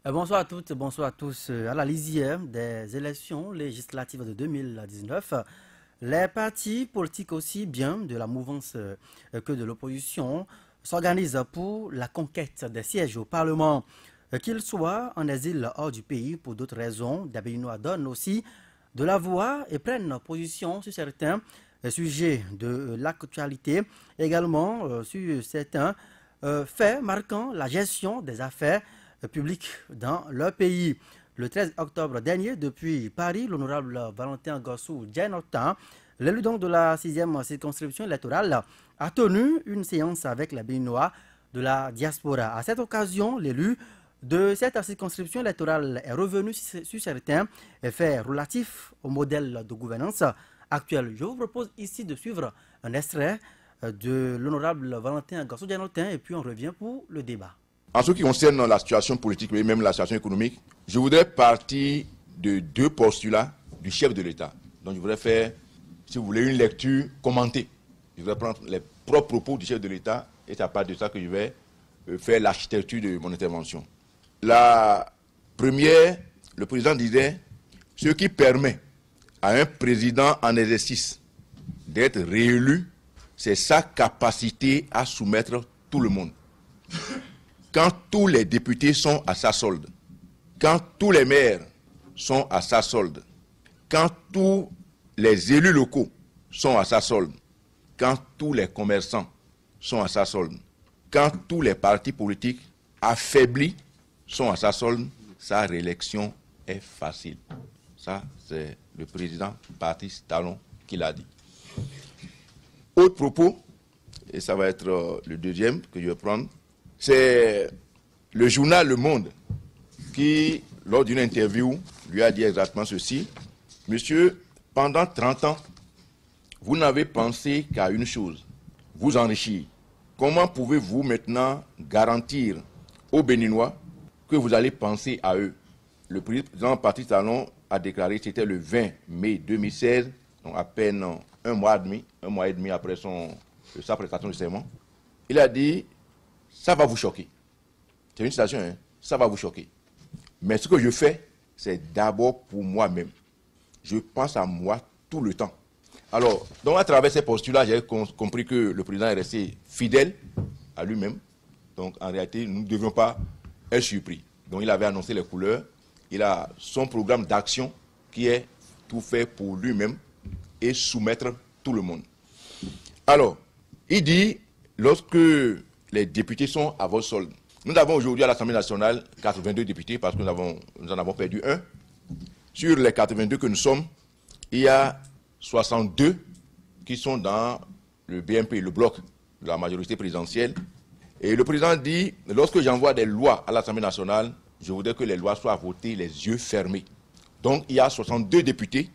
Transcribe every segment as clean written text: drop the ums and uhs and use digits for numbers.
Bonsoir à toutes, bonsoir à tous. À la lisière des élections législatives de 2019, les partis politiques aussi bien de la mouvance que de l'opposition s'organisent pour la conquête des sièges au Parlement. Qu'ils soient en exil hors du pays pour d'autres raisons, des Béninois donnent aussi de la voix et prennent position sur certains sujets de l'actualité, également sur certains faits marquant la gestion des affaires public dans leur pays. Le 13 octobre dernier, depuis Paris, l'honorable Valentin Gossou Djenota, l'élu donc de la 6e circonscription électorale, a tenu une séance avec les Béninois de la diaspora. À cette occasion, l'élu de cette circonscription électorale est revenu sur certains faits relatifs au modèle de gouvernance actuel. Je vous propose ici de suivre un extrait de l'honorable Valentin Gossou Djenota et puis on revient pour le débat. En ce qui concerne la situation politique et même la situation économique, je voudrais partir de deux postulats du chef de l'État. Donc je voudrais faire, si vous voulez, une lecture commentée. Je voudrais prendre les propres propos du chef de l'État et c'est à partir de ça que je vais faire l'architecture de mon intervention. La première, le président disait, ce qui permet à un président en exercice d'être réélu, c'est sa capacité à soumettre tout le monde. Quand tous les députés sont à sa solde, quand tous les maires sont à sa solde, quand tous les élus locaux sont à sa solde, quand tous les commerçants sont à sa solde, quand tous les partis politiques affaiblis sont à sa solde, sa réélection est facile. Ça, c'est le président Patrice Talon qui l'a dit. Autre propos, et ça va être le deuxième que je vais prendre, c'est le journal Le Monde qui, lors d'une interview, lui a dit exactement ceci. Monsieur, pendant 30 ans, vous n'avez pensé qu'à une chose, vous enrichir. Comment pouvez-vous maintenant garantir aux Béninois que vous allez penser à eux? Le président Patrice Talon a déclaré, c'était le 20 mai 2016, donc à peine un mois et demi après sa prestation de serment. Il a dit, ça va vous choquer. C'est une citation, hein? Ça va vous choquer. Mais ce que je fais, c'est d'abord pour moi-même. Je pense à moi tout le temps. Alors, donc à travers ces postulats, j'ai compris que le président est resté fidèle à lui-même. Donc en réalité, nous ne devions pas être surpris. Donc il avait annoncé les couleurs. Il a son programme d'action qui est tout fait pour lui-même et soumettre tout le monde. Alors, il dit, lorsque les députés sont à votre solde. Nous avons aujourd'hui à l'Assemblée nationale 82 députés parce que nous en avons perdu un. Sur les 82 que nous sommes, il y a 62 qui sont dans le BMP, le bloc de la majorité présidentielle. Et le président dit, lorsque j'envoie des lois à l'Assemblée nationale, je voudrais que les lois soient votées les yeux fermés. Donc il y a 62 députés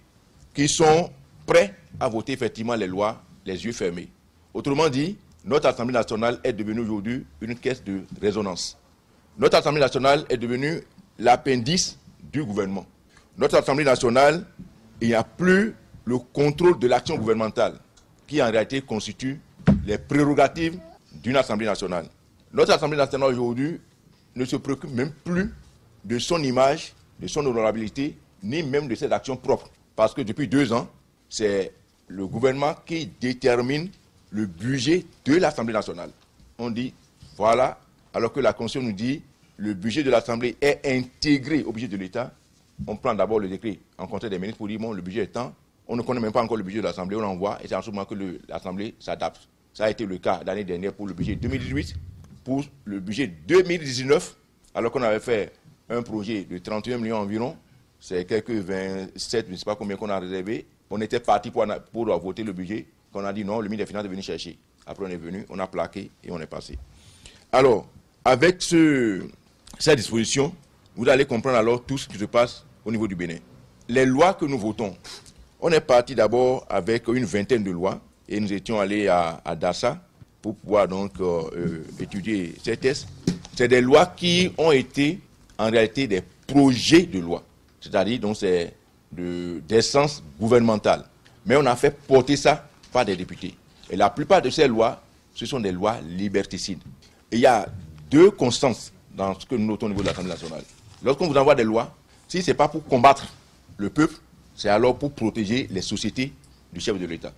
qui sont prêts à voter effectivement les lois les yeux fermés. Autrement dit, notre Assemblée nationale est devenue aujourd'hui une caisse de résonance. Notre Assemblée nationale est devenue l'appendice du gouvernement. Notre Assemblée nationale, il n'y a plus le contrôle de l'action gouvernementale qui en réalité constitue les prérogatives d'une Assemblée nationale. Notre Assemblée nationale aujourd'hui ne se préoccupe même plus de son image, de son honorabilité, ni même de ses actions propres. Parce que depuis 2 ans, c'est le gouvernement qui détermine le budget de l'Assemblée nationale. On dit, voilà, alors que la Constitution nous dit, le budget de l'Assemblée est intégré au budget de l'État. On prend d'abord le décret en conseil des ministres pour dire, bon, le budget est temps. On ne connaît même pas encore le budget de l'Assemblée, on l'envoie, et c'est en ce moment que l'Assemblée s'adapte. Ça a été le cas l'année dernière pour le budget 2018, pour le budget 2019, alors qu'on avait fait un projet de 31 millions environ, c'est quelques 27, je ne sais pas combien qu'on a réservé. On était parti pour voter le budget. On a dit non, le ministre des Finances est venu chercher. Après on est venu, on a plaqué et on est passé. Alors, avec cette disposition, vous allez comprendre alors tout ce qui se passe au niveau du Bénin. Les lois que nous votons, on est parti d'abord avec une vingtaine de lois et nous étions allés à Dassa pour pouvoir donc étudier ces tests. C'est des lois qui ont été en réalité des projets de loi, c'est-à-dire donc c'est d'essence gouvernementale. Mais on a fait porter ça par des députés. Et la plupart de ces lois, ce sont des lois liberticides. Et il y a 2 constances dans ce que nous notons au niveau de l'Assemblée nationale. Lorsqu'on vous envoie des lois, si ce n'est pas pour combattre le peuple, c'est alors pour protéger les sociétés du chef de l'État.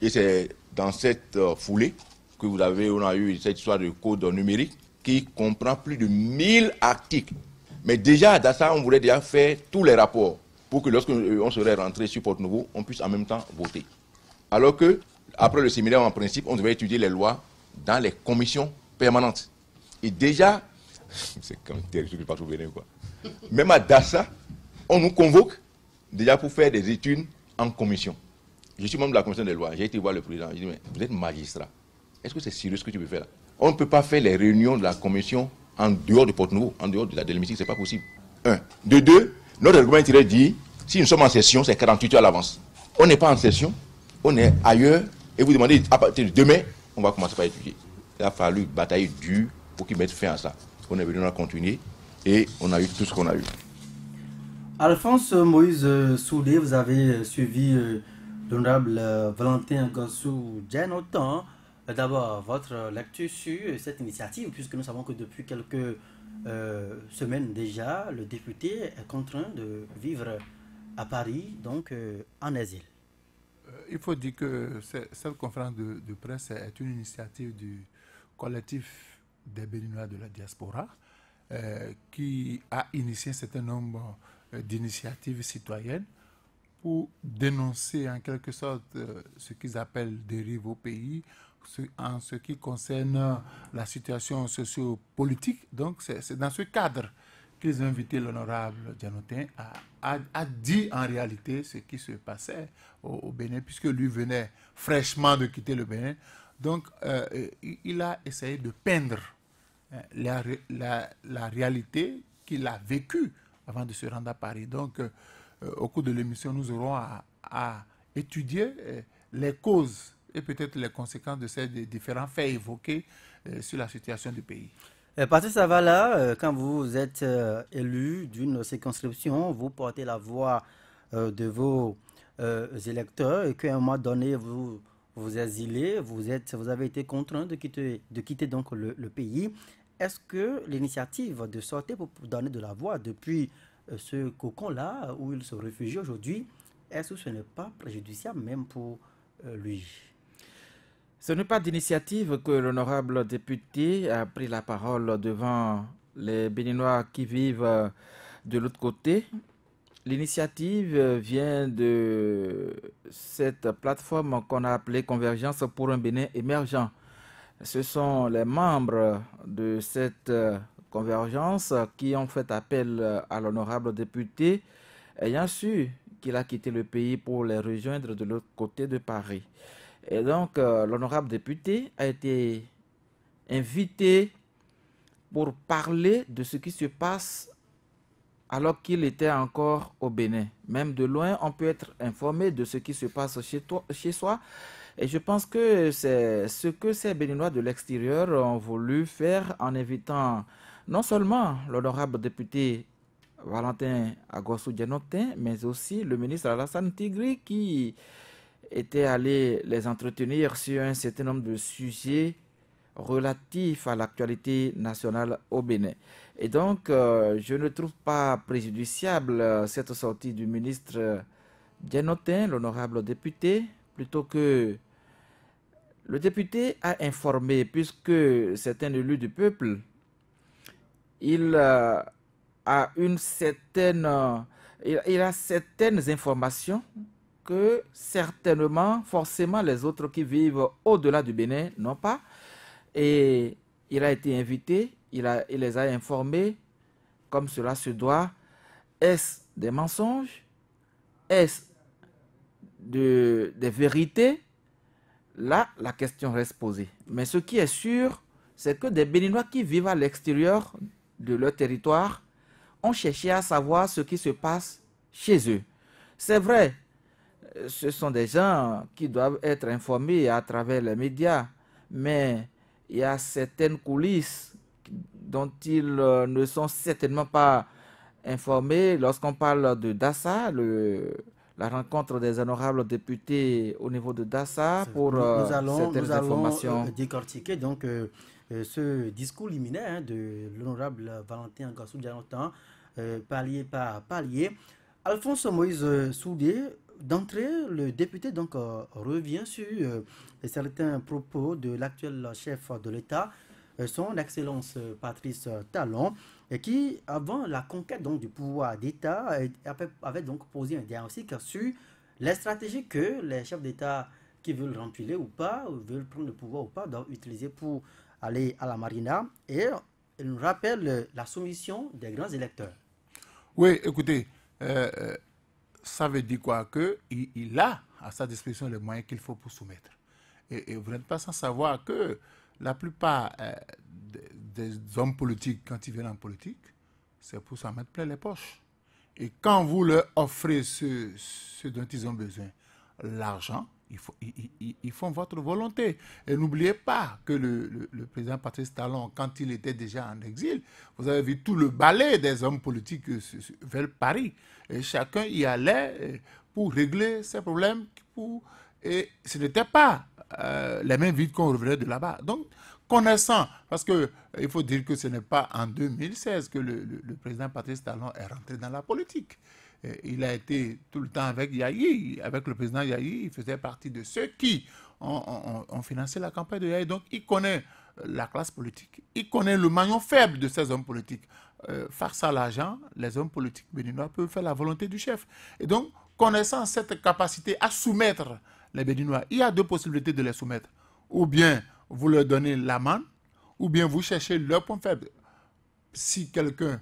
Et c'est dans cette foulée que on a eu cette histoire de code numérique qui comprend plus de 1000 articles. Mais déjà, dans ça, on voulait déjà faire tous les rapports pour que lorsqu'on serait rentré sur Porte Nouveau, on puisse en même temps voter. Alors que, après le séminaire, en principe, on devait étudier les lois dans les commissions permanentes. Et déjà, c'est quand même terrible, je ne vais pas tout venir, quoi. Même à Dassa, on nous convoque déjà pour faire des études en commission. Je suis membre de la commission des lois, j'ai été voir le président, je lui ai dit, mais vous êtes magistrat, est-ce que c'est sérieux ce que tu veux faire là? On ne peut pas faire les réunions de la commission en dehors de Porte-Nouveau, en dehors de l'hémicycle, ce n'est pas possible. Un. De deux, notre règlement intérieur dit, si nous sommes en session, c'est 48 heures à l'avance. On n'est pas en session, on est ailleurs, et vous demandez, à partir de demain, on va commencer par étudier. Il a fallu batailler dur pour qu'ils mettent fin à ça. On est venu, on a continué, et on a eu tout ce qu'on a eu. Alphonse Moïse Soudé, vous avez suivi l'honorable Valentin Gossou Djenotan. D'abord, votre lecture sur cette initiative, puisque nous savons que depuis quelques semaines déjà, le député est contraint de vivre à Paris, donc en exil. Il faut dire que cette conférence de presse est une initiative du collectif des Béninois de la diaspora qui a initié un certain nombre d'initiatives citoyennes pour dénoncer en quelque sorte ce qu'ils appellent dérive au pays en ce qui concerne la situation socio-politique. Donc c'est dans ce cadre qu'ils ont invité l'honorable Djenotin à dire en réalité ce qui se passait au Bénin, puisque lui venait fraîchement de quitter le Bénin. Donc il a essayé de peindre la réalité qu'il a vécue avant de se rendre à Paris. Donc, au cours de l'émission, nous aurons à étudier les causes et peut-être les conséquences de ces différents faits évoqués sur la situation du pays. Patrice Savala, quand vous êtes élu d'une circonscription, vous portez la voix de vos électeurs et qu'à un moment donné, vous vous exilez, vous avez été contraint de quitter donc le pays. Est-ce que l'initiative de sortir pour donner de la voix depuis ce cocon-là où il se réfugie aujourd'hui, est-ce que ce n'est pas préjudiciable même pour lui? Ce n'est pas d'initiative que l'honorable député a pris la parole devant les Béninois qui vivent de l'autre côté. L'initiative vient de cette plateforme qu'on a appelée Convergence pour un Bénin émergent. Ce sont les membres de cette convergence qui ont fait appel à l'honorable député, ayant su qu'il a quitté le pays pour les rejoindre de l'autre côté de Paris. Et donc, l'honorable député a été invité pour parler de ce qui se passe alors qu'il était encore au Bénin. Même de loin, on peut être informé de ce qui se passe chez soi. Et je pense que c'est ce que ces Béninois de l'extérieur ont voulu faire en invitant non seulement l'honorable député Valentin Gossou Djenotin, mais aussi le ministre Alassane Tigri qui était allé les entretenir sur un certain nombre de sujets relatifs à l'actualité nationale au Bénin. Et donc, je ne trouve pas préjudiciable cette sortie du ministre Djenotin, l'honorable député, plutôt que le député a informé, puisque c'est un élu du peuple, il a certaines informations que certainement, forcément, les autres qui vivent au-delà du Bénin n'ont pas. Et il a été invité, il les a informés comme cela se doit. Est-ce des mensonges? Est-ce des vérités? Là, la question reste posée. Mais ce qui est sûr, c'est que des Béninois qui vivent à l'extérieur de leur territoire ont cherché à savoir ce qui se passe chez eux. C'est vrai, ce sont des gens qui doivent être informés à travers les médias, mais il y a certaines coulisses dont ils ne sont certainement pas informés. Lorsqu'on parle de Dassa, la rencontre des honorables députés au niveau de Dassa pour certaines informations. Décortiquer donc ce discours liminaire de l'honorable Valentin Gassou Dianotan, palier par palier. Alphonse Moïse Soudé, d'entrée, le député donc revient sur certains propos de l'actuel chef de l'État, son Excellence Patrice Talon, qui, avant la conquête donc, du pouvoir d'État, avait donc posé un diagnostic sur les stratégies que les chefs d'État qui veulent rempiler ou pas, ou veulent prendre le pouvoir ou pas, doivent utiliser pour aller à la marina. Et il nous rappelle la soumission des grands électeurs. Oui, écoutez, ça veut dire quoi? Qu'il a à sa disposition les moyens qu'il faut pour soumettre. Et vous n'êtes pas sans savoir que la plupart des hommes politiques, quand ils viennent en politique, c'est pour s'en mettre plein les poches. Et quand vous leur offrez ce dont ils ont besoin, l'argent, ils font votre volonté. Et n'oubliez pas que le président Patrice Talon, quand il était déjà en exil, vous avez vu tout le balai des hommes politiques vers Paris. Et chacun y allait pour régler ses problèmes. Et ce n'était pas les mains vides qu'on revenait de là-bas. Donc, connaissant, parce qu'il faut dire que ce n'est pas en 2016 que le président Patrice Talon est rentré dans la politique. Il a été tout le temps avec Yahi, avec le président Yahi. Il faisait partie de ceux qui ont financé la campagne de Yahi. Donc, il connaît la classe politique. Il connaît le maillon faible de ces hommes politiques. Face à l'argent, les hommes politiques béninois peuvent faire la volonté du chef. Et donc, connaissant cette capacité à soumettre les Béninois, il y a deux possibilités de les soumettre. Ou bien vous leur donnez l'amende, ou bien vous cherchez leur point faible. Si quelqu'un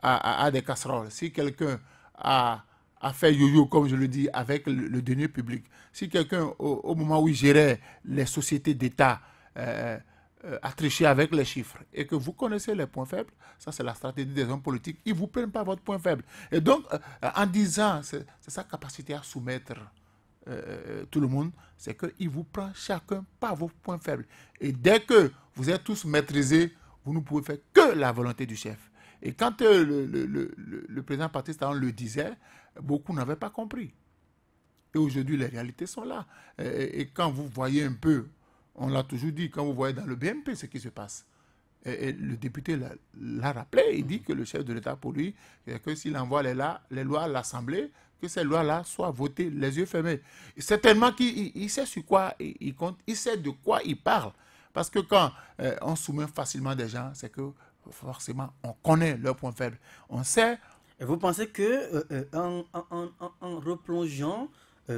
a des casseroles, si quelqu'un a fait yo-yo, comme je le dis, avec le denier public, si quelqu'un, au moment où il gérait les sociétés d'État, a triché avec les chiffres, et que vous connaissez les points faibles, ça c'est la stratégie des hommes politiques, ils ne vous prennent pas votre point faible. Et donc, en disant, c'est sa capacité à soumettre tout le monde, c'est qu'il vous prend chacun par vos points faibles. Et dès que vous êtes tous maîtrisés, vous ne pouvez faire que la volonté du chef. Et quand le président Patrice Talon le disait, beaucoup n'avaient pas compris. Et aujourd'hui, les réalités sont là. Et quand vous voyez un peu, on l'a toujours dit, quand vous voyez dans le BMP ce qui se passe, et le député l'a rappelé, il dit que le chef de l'État, pour lui, que s'il envoie les lois à l'Assemblée, que ces lois-là soient votées les yeux fermés. Et certainement qu'il sait sur quoi il compte, il sait de quoi il parle. Parce que quand on soumet facilement des gens, c'est que forcément, on connaît leurs points faibles. On sait. Et vous pensez que en replongeant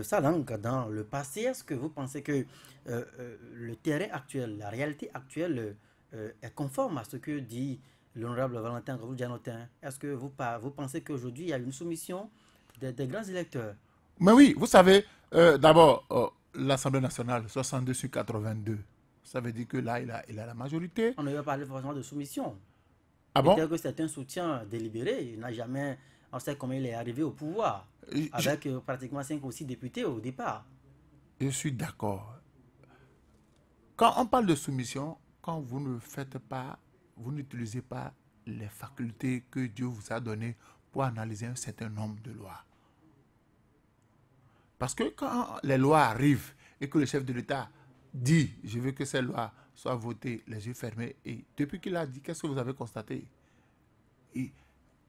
sa langue dans le passé, est-ce que vous pensez que le terrain actuel, la réalité actuelle est conforme à ce que dit l'honorable Valentin Gassou Dianotan? Est-ce que vous pensez qu'aujourd'hui, il y a une soumission des grands électeurs? Mais oui, vous savez, d'abord, l'Assemblée nationale, 62 sur 82, ça veut dire que là, il a la majorité. On ne va pas parler forcément de soumission. Ah bon? Peut-être que c'est un soutien délibéré. Il n'a jamais... On sait comment il est arrivé au pouvoir, avec pratiquement 5 ou 6 députés au départ. Je suis d'accord. Quand on parle de soumission, quand vous ne faites pas, vous n'utilisez pas les facultés que Dieu vous a données pour analyser un certain nombre de lois. Parce que quand les lois arrivent et que le chef de l'État dit « je veux que ces lois soient votées les yeux fermés », et depuis qu'il a dit, qu'est-ce que vous avez constaté?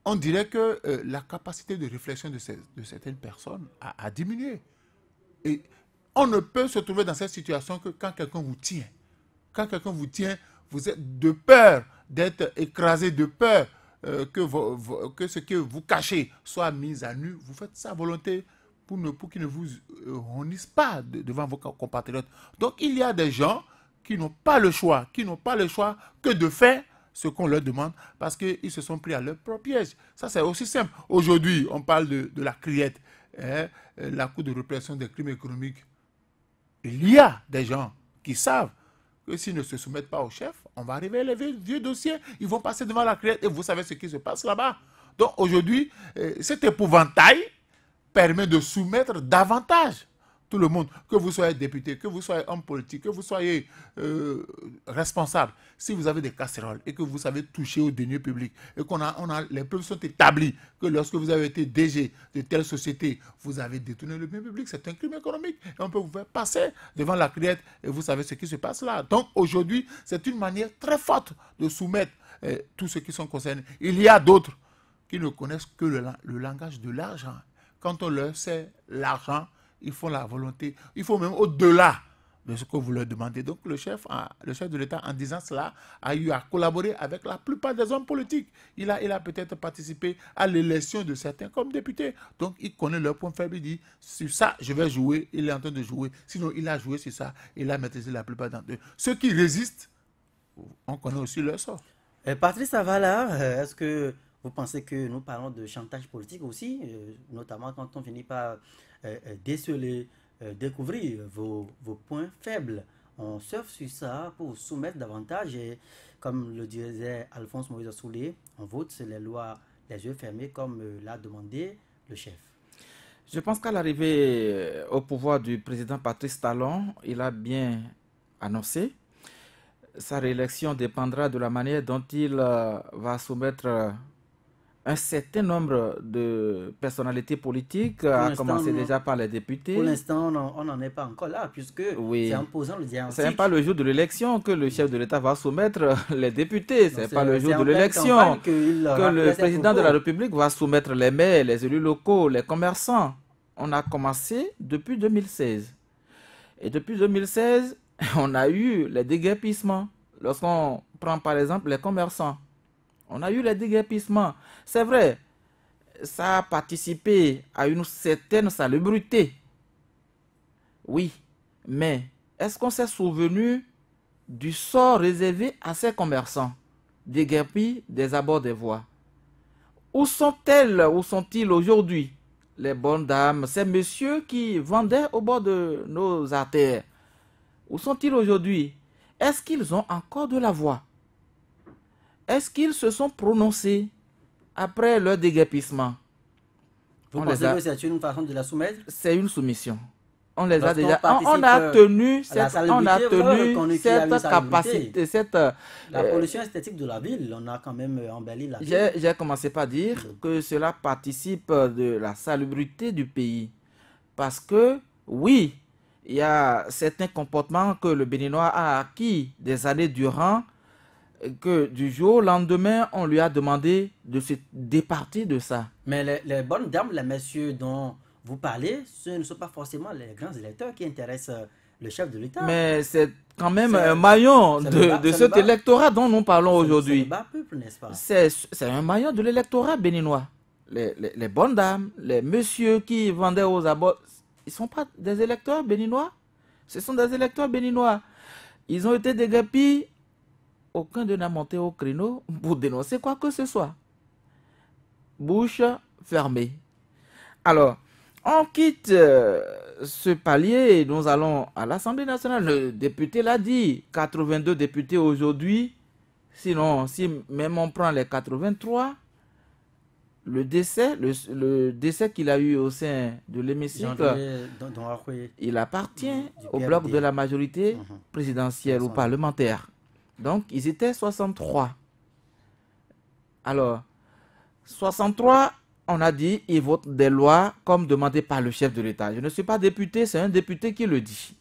On dirait que la capacité de réflexion de certaines personnes a diminué. Et on ne peut se trouver dans cette situation que quand quelqu'un vous tient. Quand quelqu'un vous tient, vous êtes de peur d'être écrasé, de peur que ce que vous cachez soit mis à nu. Vous faites sa volonté pour qu'ils ne vous honnissent pas devant vos compatriotes. Donc il y a des gens qui n'ont pas le choix, que de faire ce qu'on leur demande parce qu'ils se sont pris à leur propre piège. Ça, c'est aussi simple. Aujourd'hui, on parle de la CRIET, la Cour de répression des crimes économiques. Il y a des gens qui savent que s'ils ne se soumettent pas au chef, on va arriver les vieux dossiers, ils vont passer devant la CRIET et vous savez ce qui se passe là-bas. Donc aujourd'hui, cet épouvantail permet de soumettre davantage tout le monde, que vous soyez député, que vous soyez homme politique, que vous soyez responsable, si vous avez des casseroles et que vous savez toucher aux deniers publics et les preuves sont établies que lorsque vous avez été DG de telle société, vous avez détourné le bien public, c'est un crime économique et on peut vous faire passer devant la criette et vous savez ce qui se passe là. Donc aujourd'hui, c'est une manière très forte de soumettre tous ceux qui sont concernés. Il y a d'autres qui ne connaissent que le langage de l'argent. Quand on leur sait l'argent, ils font la volonté. Il faut même au-delà de ce que vous leur demandez. Donc le chef de l'État, en disant cela, a eu à collaborer avec la plupart des hommes politiques. Il a peut-être participé à l'élection de certains comme députés. Donc il connaît leur point faible. Il dit, sur ça, je vais jouer. Il est en train de jouer. Sinon, il a joué sur ça. Il a maîtrisé la plupart d'entre eux. Ceux qui résistent, on connaît aussi leur sort. Patrice Avala, est-ce que vous pensez que nous parlons de chantage politique aussi, notamment quand on finit par déceler, découvrir vos points faibles? On surfe sur ça pour soumettre davantage et, comme le disait Alphonse Moïse Soulé, on vote sur les lois les yeux fermés comme l'a demandé le chef. Je pense qu'à l'arrivée au pouvoir du président Patrice Talon, il a bien annoncé. Sa réélection dépendra de la manière dont il va soumettre un certain nombre de personnalités politiques, à commencer déjà par les députés. Pour l'instant, on n'en est pas encore là, puisque c'est en posant le diagnostic. Ce n'est pas le jour de l'élection que le chef de l'État va soumettre les députés. Ce n'est pas le jour de l'élection que le président de la République va soumettre les maires, les élus locaux, les commerçants. On a commencé depuis 2016. Et depuis 2016, on a eu les déguerpissements. Lorsqu'on prend par exemple les commerçants, on a eu les déguerpissements. C'est vrai, ça a participé à une certaine salubrité. Oui, mais est-ce qu'on s'est souvenu du sort réservé à ces commerçants déguerpis des abords des voies? Où sont-elles, où sont-ils aujourd'hui, les bonnes dames, ces messieurs qui vendaient au bord de nos artères? Où sont-ils aujourd'hui? Est-ce qu'ils ont encore de la voix? Est-ce qu'ils se sont prononcés après leur déguerpissement? Vous pensez que c'est une façon de la soumettre? C'est une soumission. On les a déjà. On a tenu cette capacité, la pollution esthétique de la ville. On a quand même embelli la ville. J'ai commencé par dire que cela participe de la salubrité du pays. Parce que, oui, il y a certains comportements que le Béninois a acquis des années durant, que du jour au lendemain, on lui a demandé de se départir de ça. Mais les bonnes dames, les messieurs dont vous parlez, ce ne sont pas forcément les grands électeurs qui intéressent le chef de l'État. Mais c'est quand même un maillon de cet électorat dont nous parlons aujourd'hui. C'est un maillon de l'électorat béninois. Les bonnes dames, les messieurs qui vendaient aux abords, ils ne sont pas des électeurs béninois. Ce sont des électeurs béninois. Ils ont été déguerpis. Aucun d'eux n'a monté au créneau pour dénoncer quoi que ce soit. Bouche fermée. Alors, on quitte ce palier et nous allons à l'Assemblée nationale. Le député l'a dit, 82 députés aujourd'hui. Sinon, si même on prend les 83, le décès qu'il a eu au sein de l'hémicycle, il appartient au bloc de la majorité présidentielle ou parlementaire. Donc, ils étaient 63. Alors, 63, on a dit, ils votent des lois comme demandé par le chef de l'État. Je ne suis pas député, c'est un député qui le dit.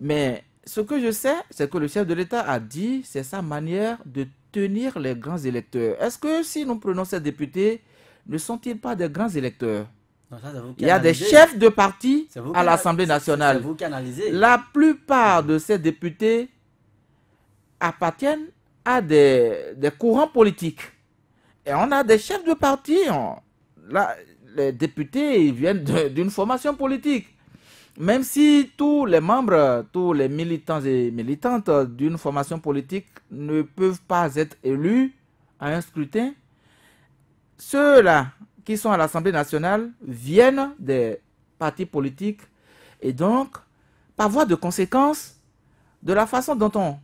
Mais ce que je sais, c'est que le chef de l'État a dit, c'est sa manière de tenir les grands électeurs. Est-ce que si nous prenons ces députés, ne sont-ils pas des grands électeurs? Non, ça, il y a des chefs de parti à l'Assemblée nationale. C'est vous qui analysez. La plupart de ces députés appartiennent à des courants politiques. Et on a des chefs de parti. Les députés ils viennent d'une formation politique. Même si tous les membres, tous les militants et militantes d'une formation politique ne peuvent pas être élus à un scrutin, ceux-là qui sont à l'Assemblée nationale viennent des partis politiques et donc, par voie de conséquence, de la façon dont on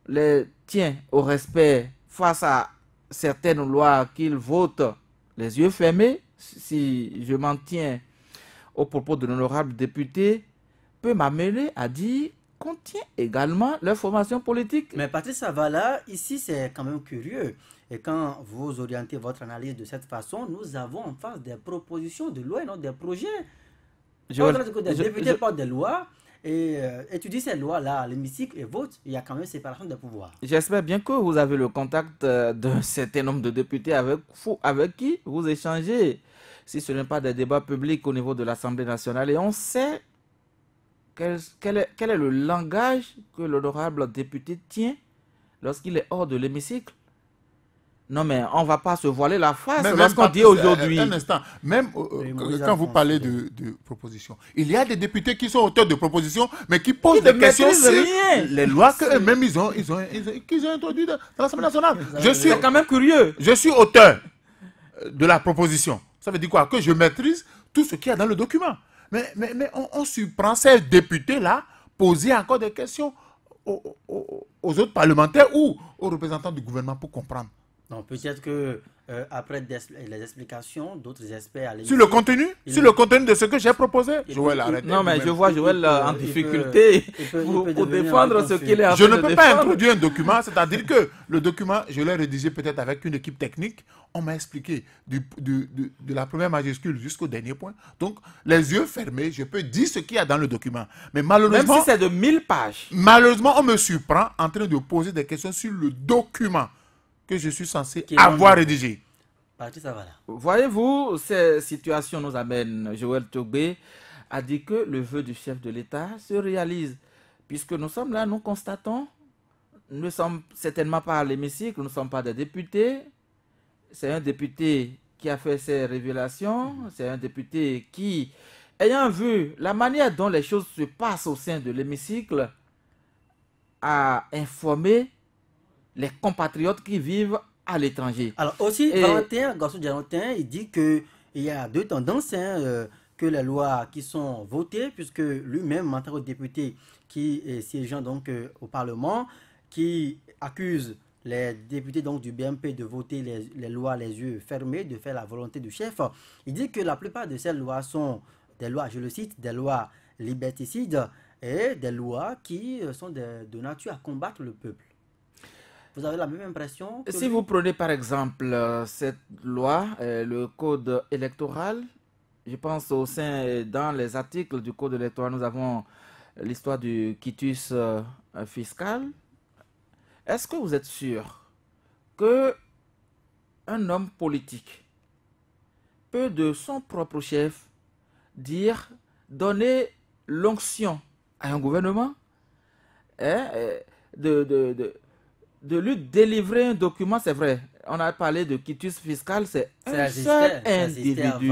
les tient au respect face à certaines lois qu'ils votent les yeux fermés, si je m'en tiens au propos de l'honorable député, peut m'amener à dire contient également leur formation politique. Mais Patrice Zavala, ici c'est quand même curieux. Et quand vous orientez votre analyse de cette façon, nous avons en face des propositions de loi et non des projets. Des députés portent des lois et étudient ces lois-là à l'hémicycle et votent. Il y a quand même séparation des pouvoirs. J'espère bien que vous avez le contact d'un certain nombre de députés avec qui vous échangez, si ce n'est pas des débats publics au niveau de l'Assemblée nationale. Et on sait quel est le langage que l'honorable député tient lorsqu'il est hors de l'hémicycle. Non, mais on ne va pas se voiler la face lorsqu'on dit aujourd'hui. Un instant, même quand vous parlez de propositions, il y a des députés qui sont auteurs de propositions, mais qui posent des questions sur les lois qu'eux-mêmes ils ont introduites dans l'Assemblée nationale. C'est quand même curieux. Je suis auteur de la proposition. Ça veut dire quoi? Que je maîtrise tout ce qu'il y a dans le document. Mais on surprend ces députés-là poser encore des questions aux autres parlementaires ou aux représentants du gouvernement pour comprendre. Non, peut-être que après les explications, d'autres experts à sur le contenu, de ce que j'ai proposé. Joël, arrêtez. Non, mais je vois Joël en difficulté pour défendre ce qu'il est en train de défendre. Je ne peux pas introduire un document, c'est-à-dire que le document, je l'ai rédigé peut-être avec une équipe technique. On m'a expliqué de la première majuscule jusqu'au dernier point. Donc, les yeux fermés, je peux dire ce qu'il y a dans le document. Mais malheureusement, même si c'est de 1000 pages. Malheureusement, on me surprend en train de poser des questions sur le document que je suis censé avoir rédigé. Voyez-vous, ces situations nous amènent, Joël Togbé a dit que le vœu du chef de l'État se réalise. Puisque nous sommes là, nous constatons, nous ne sommes certainement pas à l'hémicycle, nous ne sommes pas des députés. C'est un député qui a fait ces révélations, c'est un député qui, ayant vu la manière dont les choses se passent au sein de l'hémicycle, a informé les compatriotes qui vivent à l'étranger. Alors aussi, Valentin Gassou-Diamantin, il dit qu'il y a deux tendances, que les lois qui sont votées, puisque lui-même, en tant que député qui est siégeant donc au Parlement, qui accuse les députés donc du BMP de voter les lois les yeux fermés, de faire la volonté du chef. Il dit que la plupart de ces lois sont des lois, je le cite, des lois liberticides et des lois qui sont de nature à combattre le peuple. Vous avez la même impression que si vous prenez par exemple cette loi, le code électoral, je pense dans les articles du code électoral, nous avons l'histoire du quitus fiscal. Est-ce que vous êtes sûr qu'un homme politique peut de son propre chef donner l'onction à un gouvernement de lui délivrer un document? C'est vrai, on a parlé de quitus fiscal, c'est un seul individu.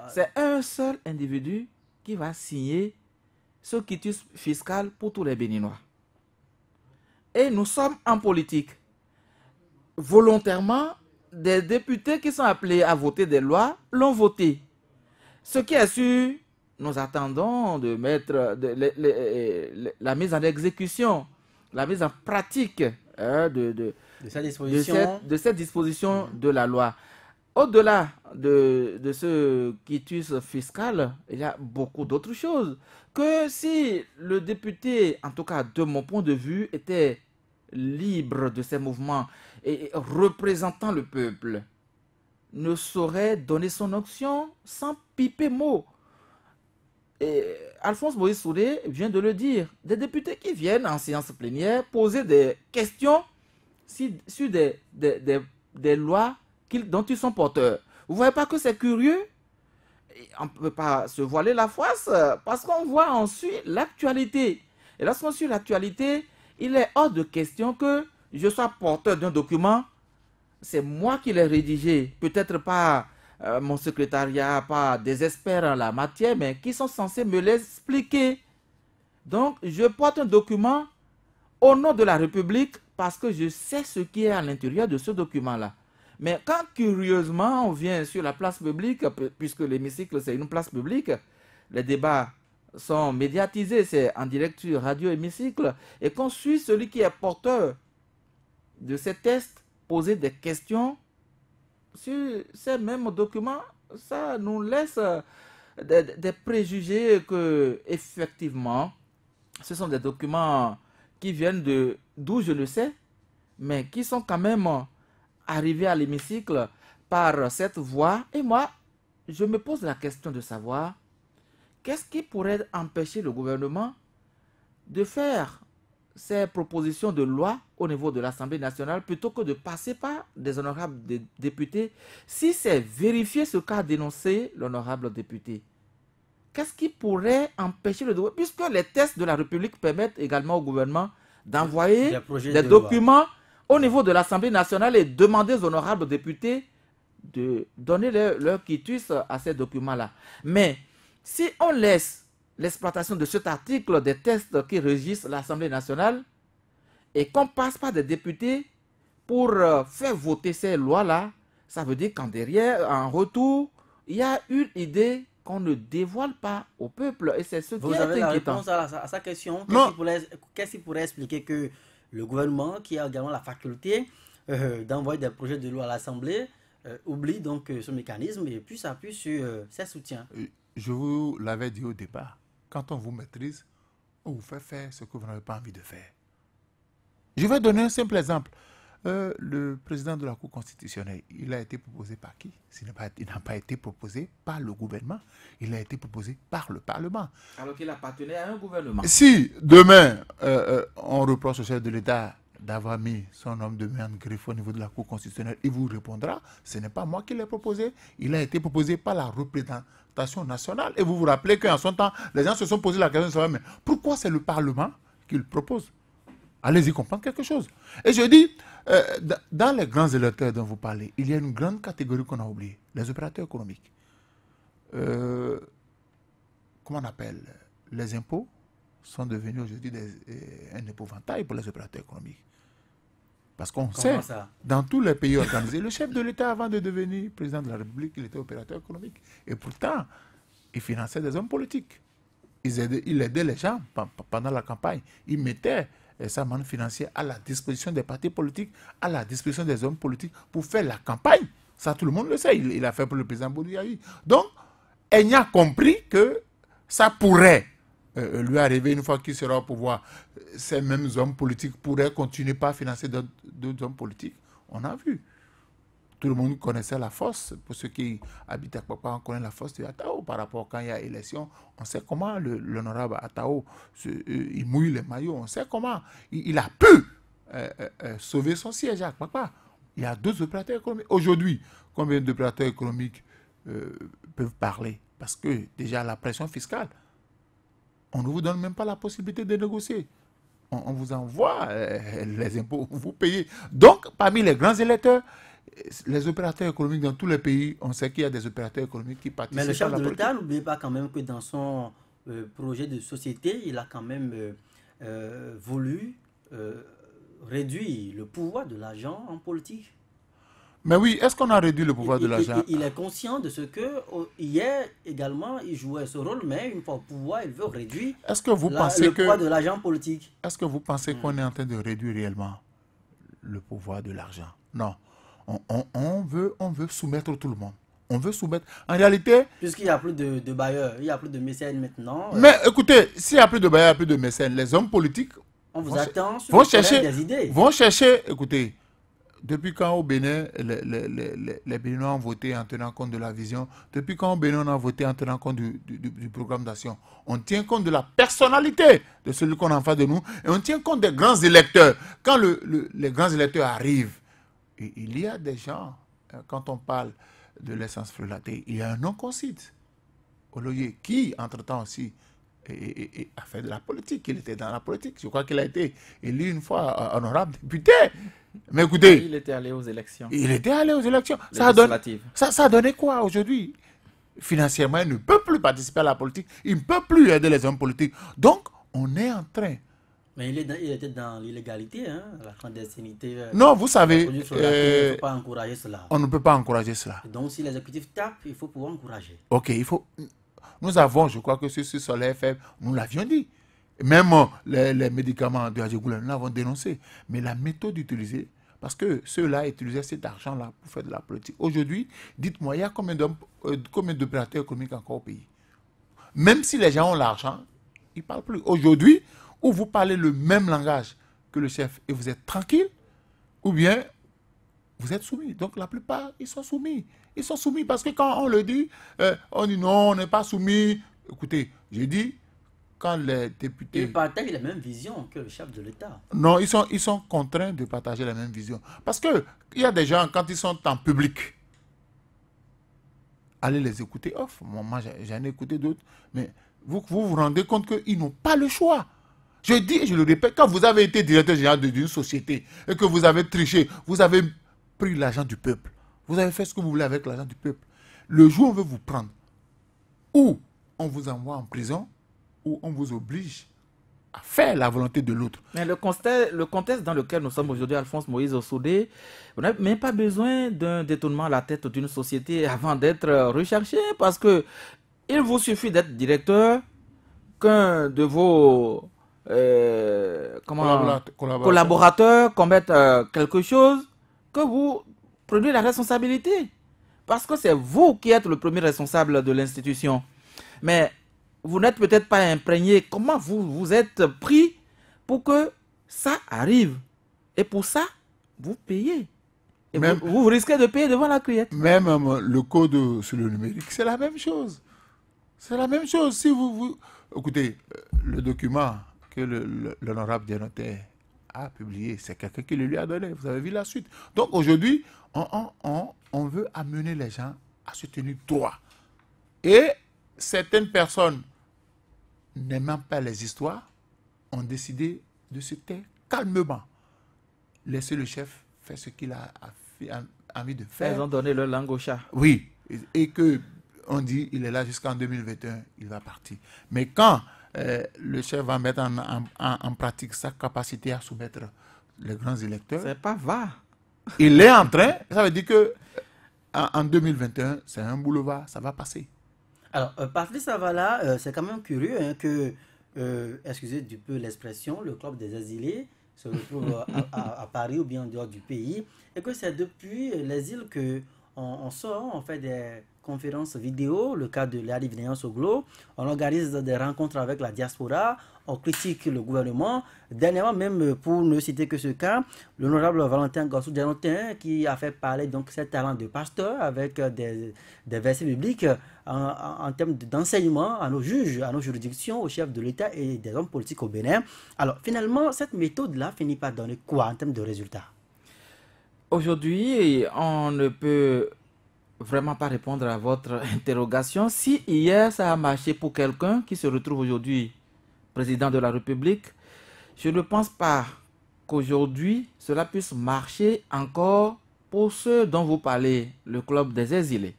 C'est un seul individu qui va signer ce quitus fiscal pour tous les Béninois. Et nous sommes en politique. Volontairement, des députés qui sont appelés à voter des lois l'ont voté. Ce qui est sûr, nous attendons de mettre la mise en exécution, la mise en pratique de cette disposition de la loi. Au-delà de ce quitus fiscal, il y a beaucoup d'autres choses. Que si le député, en tout cas de mon point de vue, était libre de ses mouvements et représentant le peuple, ne saurait donner son onction sans piper mot. Et Alphonse Moïse Soudé vient de le dire. Des députés qui viennent en séance plénière poser des questions sur des lois dont ils sont porteurs. Vous ne voyez pas que c'est curieux? On ne peut pas se voiler la face parce qu'on voit ensuite l'actualité. Et lorsqu'on suit l'actualité, il est hors de question que je sois porteur d'un document. C'est moi qui l'ai rédigé. Peut-être pas mon secrétariat, pas des experts en la matière, mais qui sont censés me l'expliquer. Donc, je porte un document au nom de la République parce que je sais ce qui est à l'intérieur de ce document-là. Mais quand, curieusement, on vient sur la place publique, puisque l'hémicycle, c'est une place publique, les débats sont médiatisés, c'est en direct sur Radio Hémicycle, et qu'on suit celui qui est porteur de ces tests, poser des questions sur ces mêmes documents, ça nous laisse des préjugés que, effectivement, ce sont des documents qui viennent d'où je ne sais, mais qui sont quand même arrivés à l'hémicycle par cette voie. Et moi, je me pose la question de savoir qu'est-ce qui pourrait empêcher le gouvernement de faire ces propositions de loi au niveau de l'Assemblée nationale plutôt que de passer par des honorables députés, si c'est vérifié ce qu'a dénoncé l'honorable député. Qu'est-ce qui pourrait empêcher le gouvernement, puisque les tests de la République permettent également au gouvernement d'envoyer des documents au niveau de l'Assemblée nationale et demander aux honorables députés de donner leur quitus à ces documents-là. Mais si on laisse l'exploitation de cet article des tests qui régissent l'Assemblée nationale et qu'on passe par des députés pour faire voter ces lois-là, ça veut dire qu'en derrière, en retour, il y a une idée qu'on ne dévoile pas au peuple. Et c'est ce qui est inquiétant. Vous avez la réponse à sa question. Qu'est-ce qui pourrait expliquer que le gouvernement, qui a également la faculté d'envoyer des projets de loi à l'Assemblée, oublie donc ce mécanisme et puis s'appuie sur ses soutiens? Je vous l'avais dit au départ. Quand on vous maîtrise, on vous fait faire ce que vous n'avez pas envie de faire. Je vais donner un simple exemple. Le président de la Cour constitutionnelle, il a été proposé par qui? Il n'a pas été proposé par le gouvernement, il a été proposé par le Parlement. Alors qu'il appartenait à un gouvernement. Si demain, on reproche au chef de l'État d'avoir mis son homme de main en griffe au niveau de la Cour constitutionnelle, il vous répondra, ce n'est pas moi qui l'ai proposé, il a été proposé par la représentation nationale. Et vous vous rappelez qu'en son temps, les gens se sont posé la question de savoir, mais pourquoi c'est le Parlement qui le propose? Allez-y comprendre quelque chose. Et je dis, dans les grands électeurs dont vous parlez, il y a une grande catégorie qu'on a oubliée, les opérateurs économiques. Comment on appelle? Les impôts sont devenus aujourd'hui un épouvantail pour les opérateurs économiques. Parce qu'on sait, dans tous les pays organisés, le chef de l'État, avant de devenir président de la République, il était opérateur économique. Et pourtant, il finançait des hommes politiques. Il aidait les gens pendant la campagne. Il mettait sa manne financière à la disposition des partis politiques, à la disposition des hommes politiques pour faire la campagne. Ça, tout le monde le sait. Il a fait pour le président Boudiaï. Donc, il a compris que ça pourrait lui arriver une fois qu'il sera au pouvoir. Ces mêmes hommes politiques pourraient continuer par financer d'autres hommes politiques. On a vu. Tout le monde connaissait la fosse. Pour ceux qui habitent à Papa, on connaît la fosse de Atao. Par rapport quand il y a élection, on sait comment l'honorable Atao, il mouille les maillots. On sait comment il a pu sauver son siège à Papa. Il y a deux opérateurs économiques. Aujourd'hui, combien d'opérateurs économiques peuvent parler? Parce que déjà la pression fiscale, on ne vous donne même pas la possibilité de négocier. On vous envoie les impôts, vous payez. Donc, parmi les grands électeurs, les opérateurs économiques dans tous les pays, on sait qu'il y a des opérateurs économiques qui participent à la politique. Mais le chef de l'État, n'oubliez pas quand même que dans son projet de société, il a quand même voulu réduire le pouvoir de l'agent en politique. Mais oui, est-ce qu'on a réduit le pouvoir de l'agent? Il est conscient de ce que hier également, il jouait ce rôle, mais une fois au pouvoir, il veut réduire le pouvoir de l'agent politique. Est-ce que vous pensez qu'on est en train de réduire réellement le pouvoir de l'argent? Non. On veut soumettre tout le monde. On veut soumettre. En réalité... Puisqu'il n'y a plus de bailleurs, il n'y a plus de mécènes maintenant. Mais écoutez, s'il n'y a plus de bailleurs, il n'y a plus de mécènes, les hommes politiques vont chercher, écoutez, depuis quand au Bénin, les Béninois ont voté en tenant compte de la vision, depuis quand au Bénin on a voté en tenant compte du programme d'action, on tient compte de la personnalité de celui qu'on a en face de nous et on tient compte des grands électeurs. Quand les grands électeurs arrivent, il y a des gens, quand on parle de l'essence frelatée, il y a un non-concite, Oloye, qui, entre-temps aussi, a fait de la politique. Il était dans la politique. Je crois qu'il a été élu une fois honorable député. Mais écoutez... Il était allé aux élections. Il était allé aux élections. Ça a donné quoi aujourd'hui? Financièrement, il ne peut plus participer à la politique. Il ne peut plus aider les hommes politiques. Donc, on est en train... Mais il était dans l'illégalité, hein, la clandestinité. Non, vous savez... Il ne faut pas encourager cela. On ne peut pas encourager cela. Donc, si l'exécutif tape, il faut pouvoir encourager. Ok, il faut... Nous avons, je crois que ce solaire faible, nous l'avions dit. Même les médicaments de Adjegoula, nous l'avons dénoncé. Mais la méthode utilisée, parce que ceux-là utilisaient cet argent-là pour faire de la politique. Aujourd'hui, dites-moi, il y a combien d'opérateurs économiques encore au pays? Même si les gens ont l'argent, ils ne parlent plus. Aujourd'hui, ou vous parlez le même langage que le chef et vous êtes tranquille, ou bien vous êtes soumis. Donc la plupart, ils sont soumis. Ils sont soumis parce que quand on le dit, on dit non, on n'est pas soumis. Écoutez, j'ai dit, quand les députés... Ils partagent la même vision que le chef de l'État. Non, ils sont contraints de partager la même vision. Parce qu'il y a des gens, quand ils sont en public, allez les écouter off. Moi j'en ai écouté d'autres. Mais vous rendez compte qu'ils n'ont pas le choix. Je dis et je le répète, quand vous avez été directeur général d'une société et que vous avez triché, vous avez pris l'argent du peuple. Vous avez fait ce que vous voulez avec l'argent du peuple. Le jour où on veut vous prendre, ou on vous envoie en prison, ou on vous oblige à faire la volonté de l'autre. Mais le contexte dans lequel nous sommes aujourd'hui, Alphonse Moïse Osodé, vous n'avez même pas besoin d'un détournement à la tête d'une société avant d'être recherché, parce que il vous suffit d'être directeur, qu'un de vos collaborateurs commette quelque chose, que vous prenez la responsabilité. Parce que c'est vous qui êtes le premier responsable de l'institution. Mais vous n'êtes peut-être pas imprégné. Comment vous êtes pris pour que ça arrive? Et pour ça, vous payez. Et même, vous risquez de payer devant la criette. Même le code sur le numérique, c'est la même chose. C'est la même chose. Si vous... Écoutez, le document que l'honorable Dianoté a publié, c'est quelqu'un qui le lui a donné. Vous avez vu la suite. Donc aujourd'hui, on veut amener les gens à se tenir droit. Et certaines personnes, n'aimant pas les histoires, ont décidé de se taire calmement. Laisser le chef faire ce qu'il a envie de faire. Ils ont donné leur langue au chat. Oui. Et que on dit il est là jusqu'en 2021, il va partir. Mais quand le chef va mettre en pratique sa capacité à soumettre les grands électeurs, c'est pas va. Il est en train, ça veut dire que en 2021, c'est un boulevard, ça va passer. Alors, Patrice Avala, c'est quand même curieux hein, que, excusez du peu l'expression, le club des exilés se retrouve à Paris ou bien en dehors du pays, et que c'est depuis les îles qu'on sort, on fait des conférences vidéo, le cas de Larry Vignéance au Glo, on organise des rencontres avec la diaspora, on critique le gouvernement. Dernièrement, même pour ne citer que ce cas, l'honorable Valentin Gossou-Dianotin qui a fait parler donc ses talents de pasteur avec des versets bibliques en termes d'enseignement à nos juges, à nos juridictions, aux chefs de l'État et des hommes politiques au Bénin. Alors finalement, cette méthode-là finit par donner quoi en termes de résultats? Aujourd'hui, on ne peut vraiment pas répondre à votre interrogation. Si hier ça a marché pour quelqu'un qui se retrouve aujourd'hui président de la République, je ne pense pas qu'aujourd'hui cela puisse marcher encore pour ceux dont vous parlez, le club des exilés,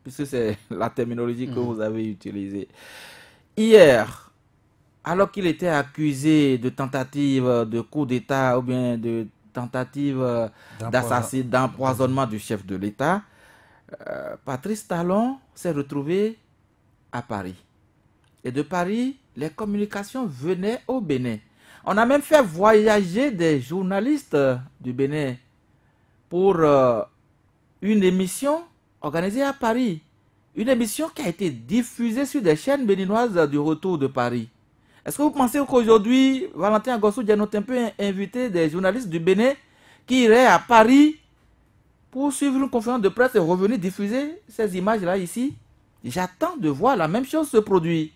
puisque c'est la terminologie que vous avez utilisée. Hier, alors qu'il était accusé de tentative de coup d'État ou bien de tentative d'empoisonnement du chef de l'État, Patrice Talon s'est retrouvé à Paris. Et de Paris, les communications venaient au Bénin. On a même fait voyager des journalistes du Bénin pour une émission organisée à Paris. Une émission qui a été diffusée sur des chaînes béninoises du retour de Paris. Est-ce que vous pensez qu'aujourd'hui, Valentin Gossou-Dianotin peut inviter des journalistes du Bénin qui iraient à Paris pour suivre une conférence de presse et revenir diffuser ces images-là ici? J'attends de voir la même chose se produire.